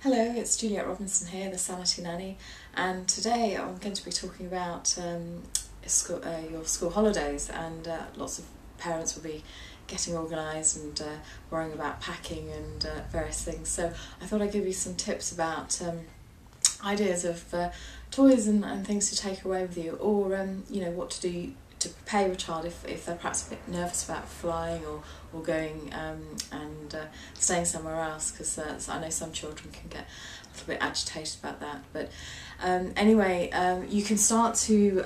Hello, it's Juliet Robinson here, the Sanity Nanny, and today I'm going to be talking about your school holidays, and lots of parents will be getting organised and worrying about packing and various things. So I thought I'd give you some tips about ideas of toys and things to take away with you, or you know, what to do to prepare your child if they're perhaps a bit nervous about flying or going and staying somewhere else, because I know some children can get a little bit agitated about that. But anyway, you can start to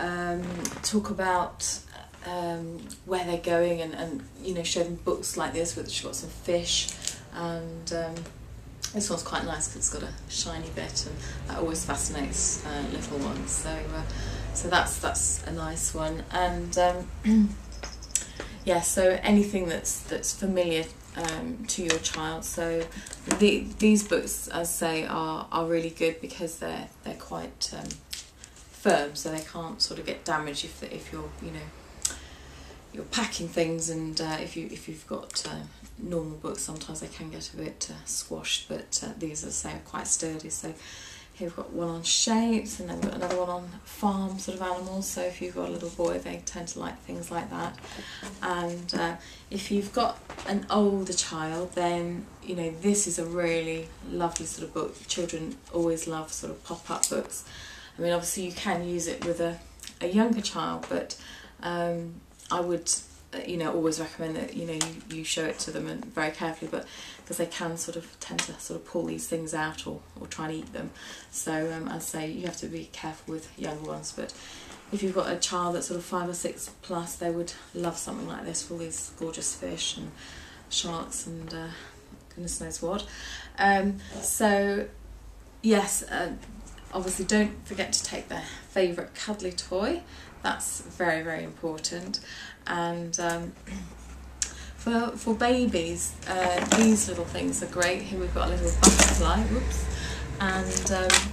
talk about where they're going, and you know, show them books like this which got some fish, and this one's quite nice because it's got a shiny bit, and that always fascinates little ones. So that's a nice one. And yeah, so anything that's familiar to your child. So these books, as I say, are really good because they're quite firm, so they can't sort of get damaged if you're, you know, you're packing things, and if you've got normal books, sometimes they can get a bit squashed, but these, as I say, are quite sturdy. So here we've got one on shapes, and then we've got another one on farm sort of animals. So if you've got a little boy, they tend to like things like that. And if you've got an older child, then you know, this is a really lovely sort of book. Children always love sort of pop-up books. I mean, obviously you can use it with a younger child, but I would, you know, always recommend that, you know, you show it to them, and very carefully, but because they can tend to pull these things out or try and eat them. So as I say, you have to be careful with younger ones. But if you've got a child that's sort of 5 or 6 plus, they would love something like this, for all these gorgeous fish and sharks and goodness knows what. So yes, obviously don't forget to take their favourite cuddly toy. That's very, very important. And for babies, these little things are great. Here we've got a little butterfly, whoops, and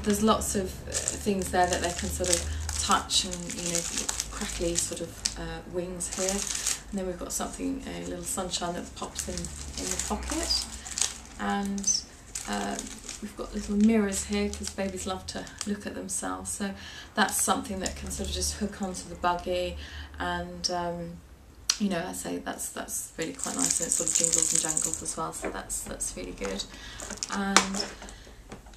there's lots of things there that they can sort of touch, and you know, crackly sort of wings here. And then we've got something, a little sunshine that pops in the pocket, and we've got little mirrors here because babies love to look at themselves. So that's something that can sort of just hook onto the buggy, and you know, I say that's really quite nice, and it sort of jingles and jangles as well. So that's really good. And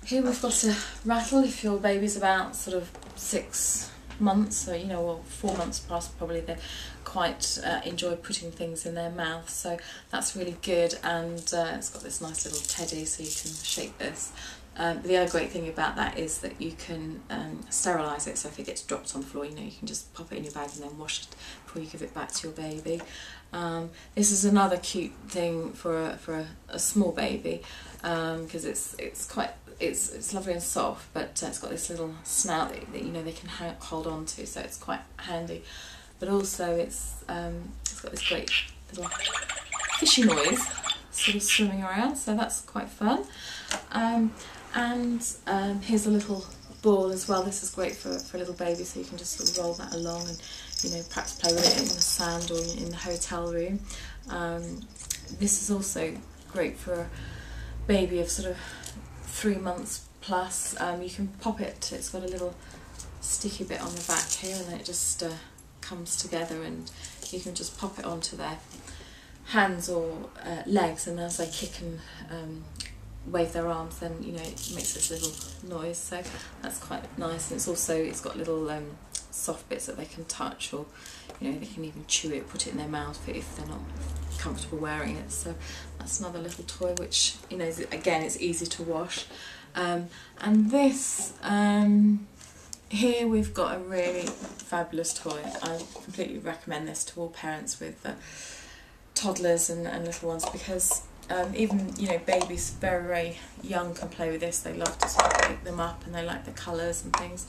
here we've got a rattle. If your baby's about sort of 6 months, or you know, or 4 months past, probably they quite enjoy putting things in their mouth, so that's really good. And it's got this nice little teddy, so you can shake this. The other great thing about that is that you can sterilise it, so if it gets dropped on the floor, you know, you can just pop it in your bag and then wash it before you give it back to your baby. This is another cute thing for a small baby, because it's lovely and soft, but it's got this little snout that you know, they can hold on to, so it's quite handy. But also it's got this great little fishy noise sort of swimming around, so that's quite fun. And here's a little ball as well. This is great for a little baby, so you can just sort of roll that along and, you know, perhaps play with it in the sand or in the hotel room. This is also great for a baby of sort of 3 months plus. You can pop it, it's got a little sticky bit on the back here, and then it just comes together, and you can just pop it onto their hands or legs, and as they kick and wave their arms, then you know, it makes this little noise, so that's quite nice. And it's got little soft bits that they can touch, or you know, they can even chew it, put it in their mouth if they're not comfortable wearing it. So that's another little toy which, you know, again, it's easy to wash. And this here we've got a really fabulous toy. I completely recommend this to all parents with toddlers and little ones, because even, you know, babies very, very young can play with this. They love to sort of pick them up, and they like the colours and things.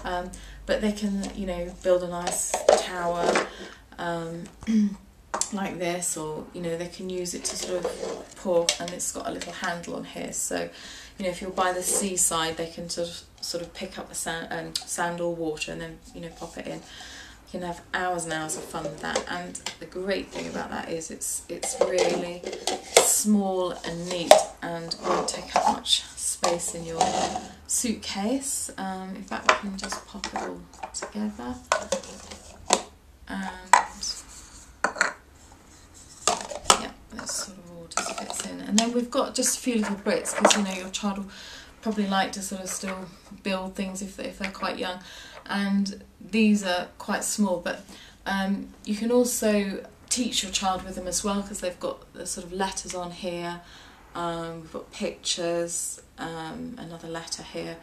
But they can, you know, build a nice tower like this, or you know, they can use it to sort of pour, and it's got a little handle on here. So you know, if you're by the seaside, they can sort of pick up the sand or water, and then, you know, pop it in. You can have hours and hours of fun with that. And the great thing about that is it's really small and neat, and won't take up much space this in your suitcase. In fact, we can just pop it all together, and yeah, that sort of all just fits in. And then we've got just a few little bricks, because you know your child will probably like to sort of still build things if they're quite young, and these are quite small, but you can also teach your child with them as well, because they've got the sort of letters on here. We've got pictures, another letter here,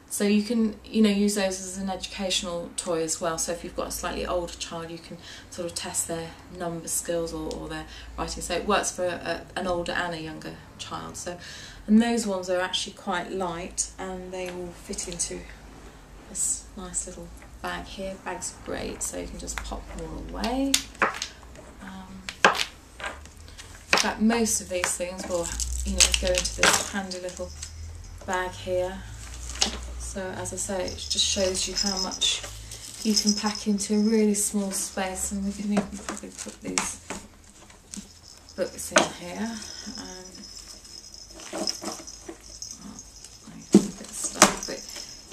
so you can use those as an educational toy as well. So if you've got a slightly older child, you can sort of test their number skills or their writing. So it works for an older and a younger child. So, and those ones are actually quite light, and they will fit into this nice little bag here. Bag's great, so you can just pop them all away. In fact, most of these things will go into this handy little bag here. So as I say, it just shows you how much you can pack into a really small space, and we can even probably put these books in here.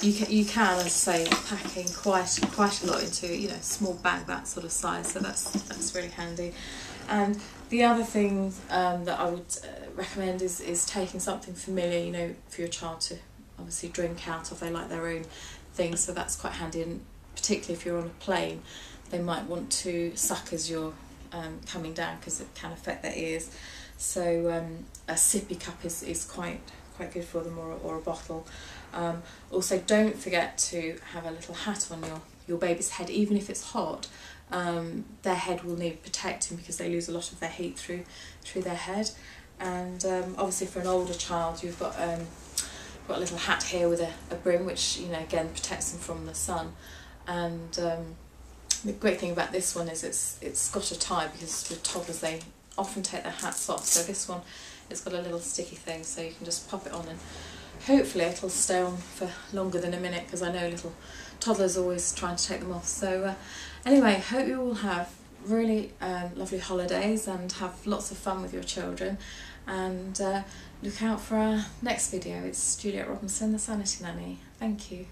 You can, as I say, pack in quite a lot into a small bag that sort of size. So that's really handy. And the other thing that I would recommend is taking something familiar, for your child to obviously drink out of. They like their own things, so that's quite handy. And particularly if you're on a plane, they might want to suck as you're coming down, because it can affect their ears. So a sippy cup is quite good for them, or a bottle. Also, don't forget to have a little hat on your baby's head, even if it's hot. Their head will need protecting, because they lose a lot of their heat through their head. And obviously for an older child, you've got a little hat here with a brim, which again protects them from the sun. And the great thing about this one is it's got a tie, because with toddlers they often take their hats off. So this one, it's got a little sticky thing, so you can just pop it on, and hopefully it'll stay on for longer than a minute, because I know little toddlers always trying to take them off. So anyway, hope you all have really lovely holidays and have lots of fun with your children, and look out for our next video. It's Juliet Robinson, the Sanity Nanny. Thank you.